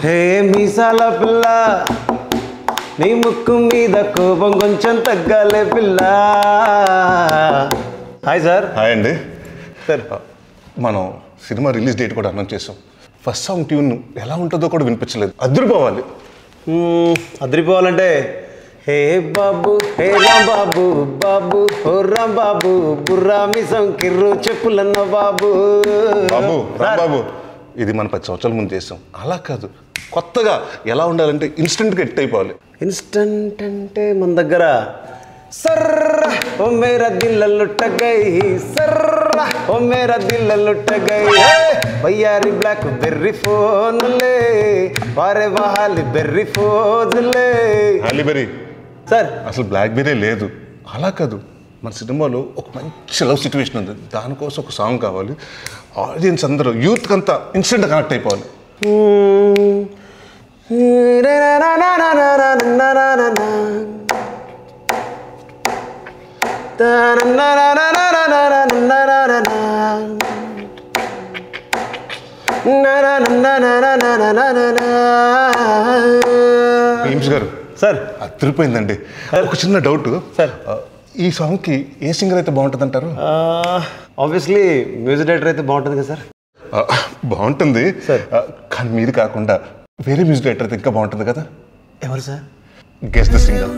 హే మీసాల పిల్ల నీ ముక్కు మీద కోపం కొంచెం తగ్గాలే పిల్ల. Hi sir. హాయ్ అండి సార్. మనం సినిమా రిలీజ్ డేట్ కూడా అనౌన్స్ చేసాం. ఫస్ట్ సాంగ్ ట్యూన్ ఎలా ఉంటుందో కూడా వినిపించలేదు. అదిరిపోవాలి. అదిరిపోవాలంటే హే బాబు హే రామ్ బాబు బాబు హో రామ్ బాబు బుర్రా మిసం కిర్రు చెప్పులన్న బాబు. బాబు బాబు ఇది మన 10 సంవత్సరాల ముందు చేసాం. అలా కాదు, కొత్తగా ఎలా ఉండాలంటే ఇన్స్టెంట్గా హిట్ అయిపోవాలి. ఇన్స్టంట్ అంటే మన దగ్గర సర్రా ఓ మేరా దిల్ లుట్ట గై, సర్రా ఓ మేరా దిల్ లుట్ట గై, భయ్యారి బ్లాక్ బెర్రీ ఫోన్లే వారే వహాలి బెర్రీ ఫోజులే. హాలీబెర్రీ సార్ అసలు బ్లాక్ బెర్రీ లేదు. అలా కాదు, మన సినిమాలో ఒక మంచి లవ్ సిచ్యువేషన్ ఉంది, దానికోసం ఒక సాంగ్ కావాలి. ఆడియన్స్ అందరూ యూత్కి అంతా ఇన్స్టెంట్గా కనెక్ట్ అయిపోవాలి. ఎయిమ్స్ గారు సార్ అదిరిపోయిందండి. ఒక చిన్న డౌట్ సార్, ఈ సాంగ్కి ఏ సింగర్ అయితే బాగుంటుంది అంటారు? ఆబ్వియస్లీ మ్యూజిక్ డైరెక్టర్ అయితే బాగుంటుంది కదా సార్. బాగుంటుంది సార్. కానీ మీరు కాకుండా వేరే మ్యూజిక్ డైరెక్టర్ అయితే ఇంకా బాగుంటుంది కదా. ఎవరు సార్? Guess the singer.